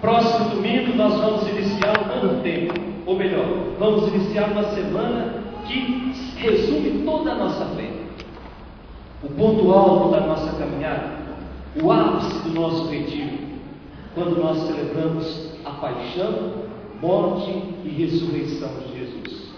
Próximo domingo nós vamos iniciar um novo tempo, ou melhor, vamos iniciar uma semana que resume toda a nossa fé. O ponto alto da nossa caminhada, o ápice do nosso retiro, quando nós celebramos a paixão, morte e ressurreição de Jesus.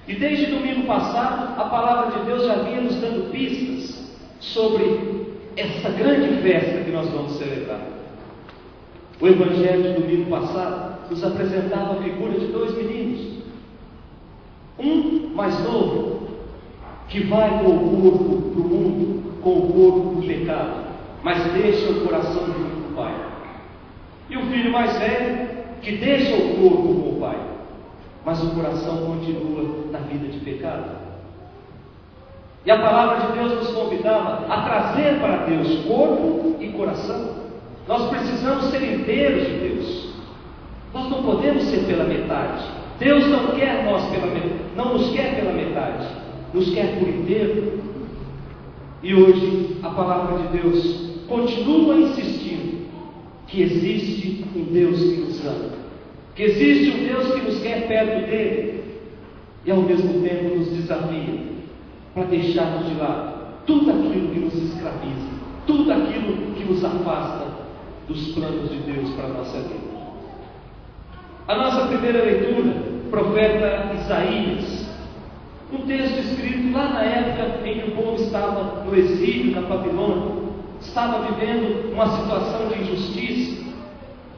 E desde domingo passado, a palavra de Deus já vinha nos dando pistas sobre essa grande festa que nós vamos celebrar. O Evangelho de domingo passado nos apresentava a figura de dois meninos. Um mais novo, que vai com o corpo para o mundo, com o corpo para o pecado, mas deixa o coração junto do Pai. E o filho mais velho, que deixa o corpo com o Pai, mas o coração continua na vida de pecado. E a palavra de Deus nos convidava a trazer para Deus corpo e coração. Nós precisamos ser inteiros de Deus. Nós não podemos ser pela metade. Deus não quer nós não nos quer pela metade, nos quer por inteiro. E hoje a palavra de Deus continua insistindo que existe um Deus que nos ama, que existe um Deus que nos quer perto dele, e ao mesmo tempo nos desafia para deixarmos de lado tudo aquilo que nos escraviza, tudo aquilo que nos afasta dos planos de Deus para a nossa vida. A nossa primeira leitura, profeta Isaías, um texto escrito lá na época em que o povo estava no exílio na Babilônia, estava vivendo uma situação de injustiça.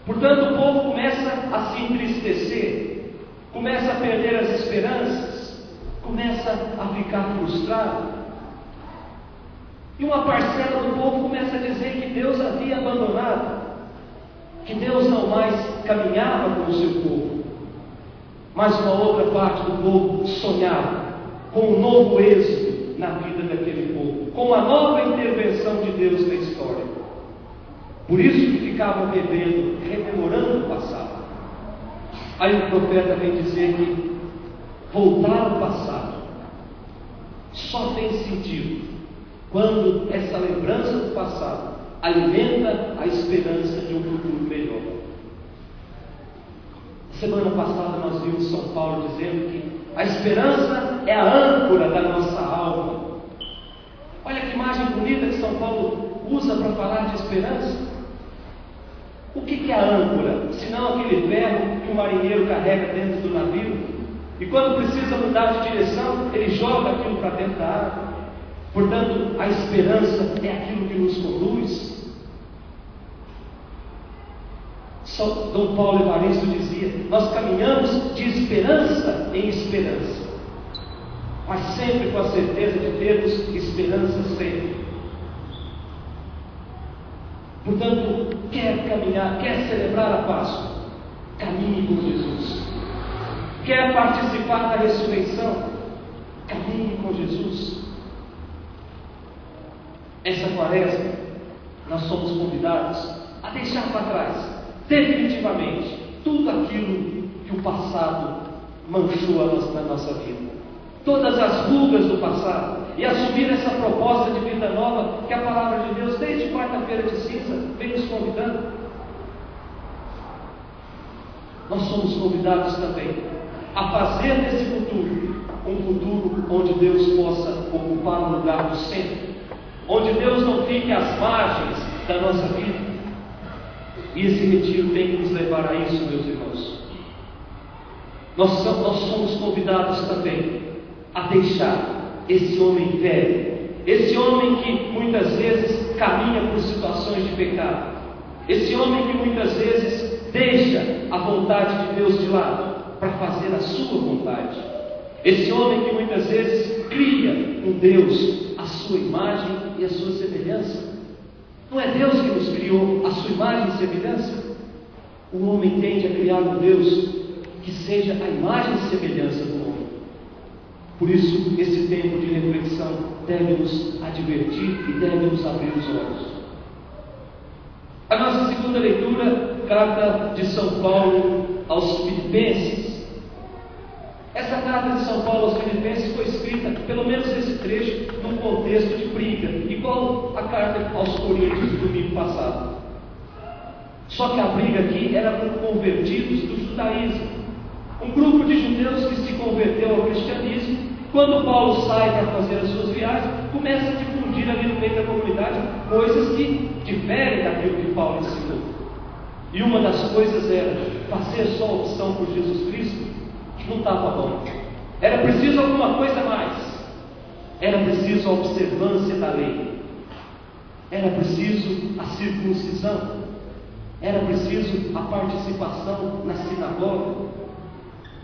Portanto, o povo começa a se entristecer, começa a perder as esperanças, começa a ficar frustrado. E uma parcela do povo começa a dizer que Deus havia abandonado, que Deus não mais caminhava com o seu povo. Mas uma outra parte do povo sonhava com um novo êxito na vida daquele povo, com uma nova intervenção de Deus na história. Por isso que ficavam bebendo, rememorando o passado. Aí o profeta vem dizer que voltar ao passado só tem sentido quando essa lembrança do passado alimenta a esperança de um futuro melhor. Semana passada nós vimos São Paulo dizendo que a esperança é a âncora da nossa alma. Olha que imagem bonita que São Paulo usa para falar de esperança. O que é a âncora? Senão aquele ferro que o marinheiro carrega dentro do navio, e quando precisa mudar de direção, ele joga aquilo para dentro da água. Portanto, a esperança é aquilo que nos conduz. Dom Paulo Evaristo dizia: nós caminhamos de esperança em esperança, mas sempre com a certeza de termos esperança sempre. Portanto, quer caminhar, quer celebrar a Páscoa, caminhe com Jesus. Quer participar da ressurreição, caminhe com Jesus. Essa quaresma, nós somos convidados a deixar para trás, definitivamente, tudo aquilo que o passado manchou na nossa vida, todas as rugas do passado, e assumir essa proposta de vida nova que a palavra de Deus, desde quarta-feira de cinza, vem nos convidando. Nós somos convidados também a fazer desse futuro um futuro onde Deus possa ocupar o lugar do centro, onde Deus não fique às margens da nossa vida. E esse retiro tem que nos levar a isso, meus irmãos. Nós somos convidados também a deixar esse homem velho, esse homem que muitas vezes caminha por situações de pecado, esse homem que muitas vezes deixa a vontade de Deus de lado para fazer a sua vontade, esse homem que muitas vezes cria um Deus à sua imagem e à sua semelhança. Não é Deus que nos criou à sua imagem e semelhança? O homem tende a criar um Deus que seja a imagem e semelhança do homem. Por isso, esse tempo de reflexão deve nos advertir e deve nos abrir os olhos. A nossa segunda leitura, carta de São Paulo aos Filipenses. Essa carta de São Paulo aos Filipenses foi escrita, pelo menos esse trecho, num contexto de briga, igual a carta aos Coríntios do domingo passado. Só que a briga aqui era com convertidos do judaísmo. Um grupo de judeus que se converteu ao cristianismo, quando Paulo sai para fazer as suas viagens, começa a difundir ali no meio da comunidade coisas que diferem daquilo que Paulo ensinou. E uma das coisas era fazer só opção por Jesus Cristo, que não estava bom. Era preciso alguma coisa a mais. Era preciso a observância da lei. Era preciso a circuncisão. Era preciso a participação na sinagoga.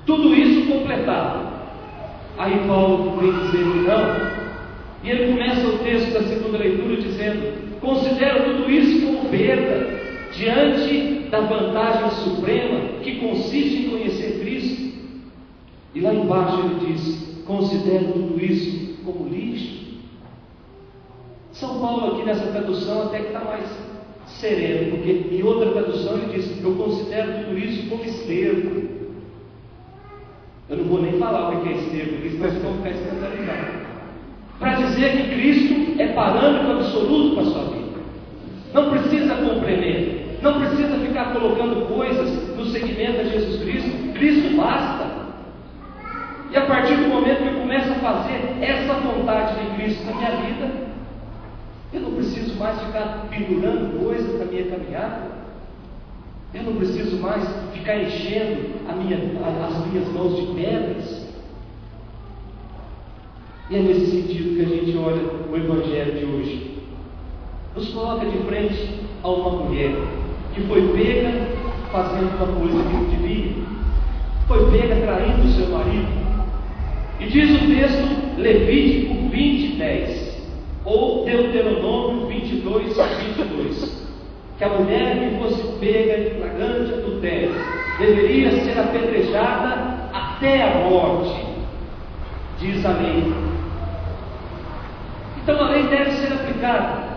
Tudo isso completado. Aí Paulo vem dizer que não. E ele começa o texto da segunda leitura dizendo: considero tudo isso como perda diante da vantagem suprema que consiste em conhecer Cristo. E lá embaixo ele diz: considero tudo isso como lixo. São Paulo aqui nessa tradução até que está mais sereno, porque em outra tradução ele diz: eu considero tudo isso como esterco. Eu não vou nem falar o que é esterco, porque senão vocês vão ficar escandalizados. Para dizer que Cristo é parâmetro absoluto para a sua vida. Não precisa compreender, não precisa ficar colocando coisas no segmento de Jesus Cristo. Cristo basta. E a partir do momento que eu começo a fazer essa vontade de Cristo na minha vida, eu não preciso mais ficar pendurando coisas na minha caminhada. Eu não preciso mais ficar enchendo as minhas mãos de pedras. E é nesse sentido que a gente olha o Evangelho de hoje. Nos coloca de frente a uma mulher que foi pega fazendo uma coisa que não devia, foi pega traindo o seu marido. E diz o texto Levítico 20:10, ou Deuteronômio 22:22, que a mulher que fosse pega em flagrante adultério deveria ser apedrejada até a morte, diz a lei. Então a lei deve ser aplicada.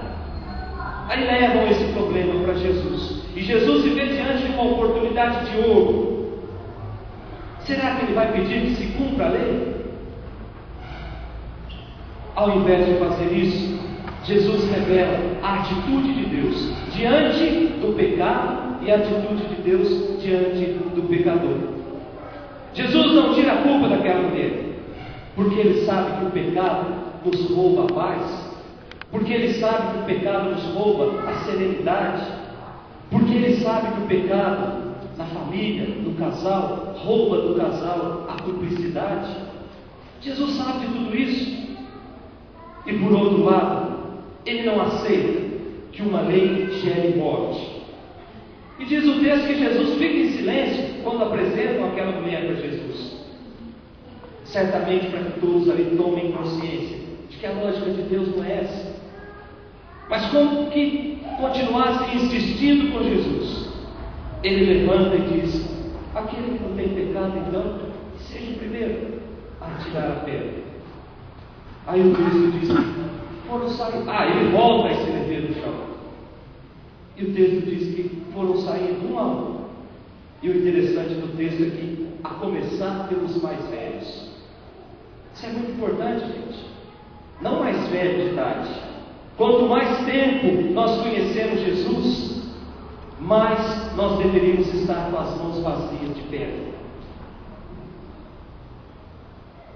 Aí levam esse problema para Jesus, e Jesus se vê diante de uma oportunidade de ouro. Será que ele vai pedir que se cumpra a lei? Ao invés de fazer isso, Jesus revela a atitude de Deus diante do pecado e a atitude de Deus diante do pecador. Jesus não tira a culpa daquela mulher, porque ele sabe que o pecado nos rouba a paz, porque ele sabe que o pecado nos rouba a serenidade, porque ele sabe que o pecado na família, no casal, rouba do casal a cumplicidade. Jesus sabe de tudo isso. E por outro lado, ele não aceita que uma lei gere morte. E diz o texto que Jesus fica em silêncio quando apresentam aquela mulher para Jesus. Certamente para que todos ali tomem consciência de que a lógica de Deus não é essa. Mas como que continuassem insistindo com Jesus, ele levanta e diz: aquele que não tem pecado, então, seja o primeiro a tirar a pedra. Aí o texto diz: foram sair. Ele volta a escrever no chão. E o texto diz que foram saindo um a um. E o interessante do texto é que, a começar pelos mais velhos. Isso é muito importante, gente. Não mais velho de idade. Quanto mais tempo nós conhecemos Jesus, mais nós deveríamos estar com as mãos vazias de pedra.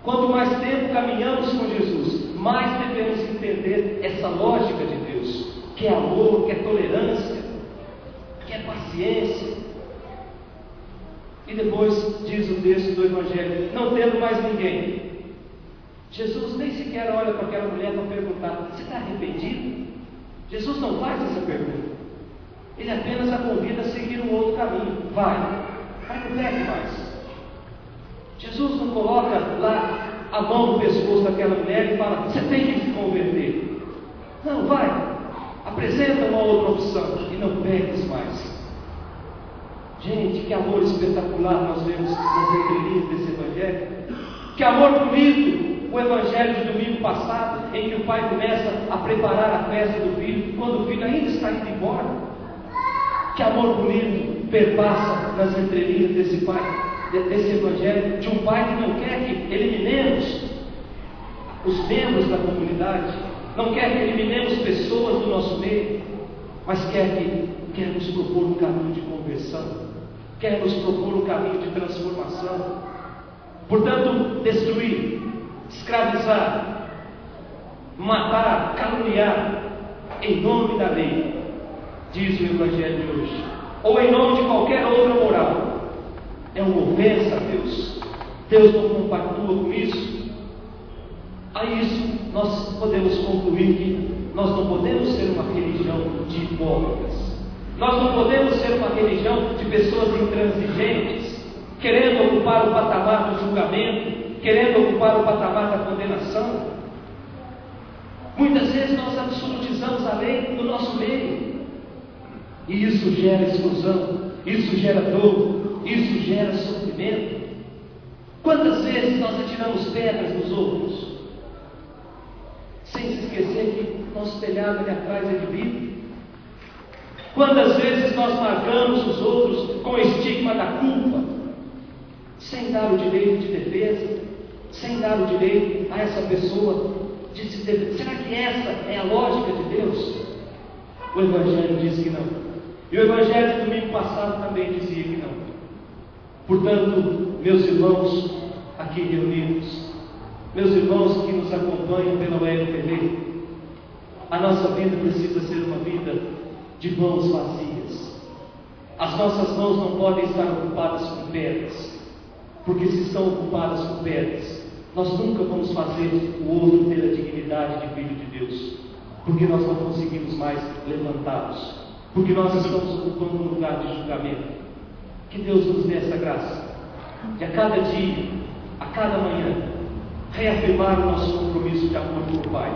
Quanto mais tempo caminhamos com Jesus, mais devemos entender essa lógica de Deus, que é amor, que é tolerância, que é paciência. E depois diz o texto do Evangelho: não tendo mais ninguém, Jesus nem sequer olha para aquela mulher para perguntar: você está arrependido? Jesus não faz essa pergunta. Ele apenas a convida a seguir um outro caminho. Vai, não pegue mais. Jesus não coloca lá a mão no pescoço daquela mulher e fala: você tem que se converter. Não, vai, apresenta uma outra opção e não pegues mais. Gente, que amor espetacular nós vemos nas entrelinhas desse Evangelho. Que amor bonito o Evangelho de domingo passado, em que o pai começa a preparar a festa do filho, quando o filho ainda está indo embora. Que amor bonito perpassa nas entrelinhas desse Evangelho, de um pai que não quer que eliminemos os membros da comunidade, não quer que eliminemos pessoas do nosso meio, mas quer que quer nos propor um caminho de conversão, quer nos propor um caminho de transformação. Portanto, destruir, escravizar, matar, caluniar, em nome da lei, diz o Evangelho de hoje, ou em nome de qualquer outra moral, é uma ofensa a Deus. Deus não compactua com isso. A isso nós podemos concluir que nós não podemos ser uma religião de hipócritas. Nós não podemos ser uma religião de pessoas intransigentes, querendo ocupar o patamar do julgamento, querendo ocupar o patamar da condenação. Muitas vezes nós absolutizamos a lei no nosso meio, e isso gera exclusão, isso gera dor, isso gera sofrimento. Quantas vezes nós atiramos pedras nos outros, sem se esquecer que nosso telhado ali atrás é de vidro? Quantas vezes nós marcamos os outros com o estigma da culpa, sem dar o direito de defesa, sem dar o direito a essa pessoa de se defender? Será que essa é a lógica de Deus? O Evangelho diz que não. E o Evangelho de domingo passado também dizia que não. Portanto, meus irmãos aqui reunidos, meus irmãos que nos acompanham pela Web TV, a nossa vida precisa ser uma vida de mãos vazias. As nossas mãos não podem estar ocupadas com pedras, porque se estão ocupadas com pedras, nós nunca vamos fazer o outro ter a dignidade de filho de Deus, porque nós não conseguimos mais levantá-los, porque nós estamos ocupando um lugar de julgamento. Que Deus nos dê essa graça, de a cada dia, a cada manhã, reafirmar o nosso compromisso de amor com o Pai,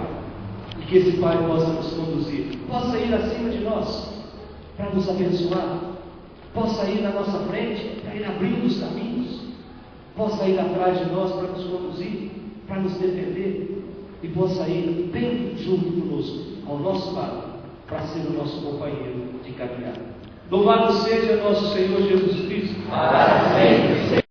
e que esse Pai possa nos conduzir, possa ir acima de nós, para nos abençoar, possa ir na nossa frente, para ir abrindo os caminhos, possa ir atrás de nós para nos conduzir, para nos defender, e possa ir bem junto conosco, ao nosso lado, para ser o nosso companheiro de caminhada. Louvado seja nosso Senhor Jesus Cristo. Para sempre.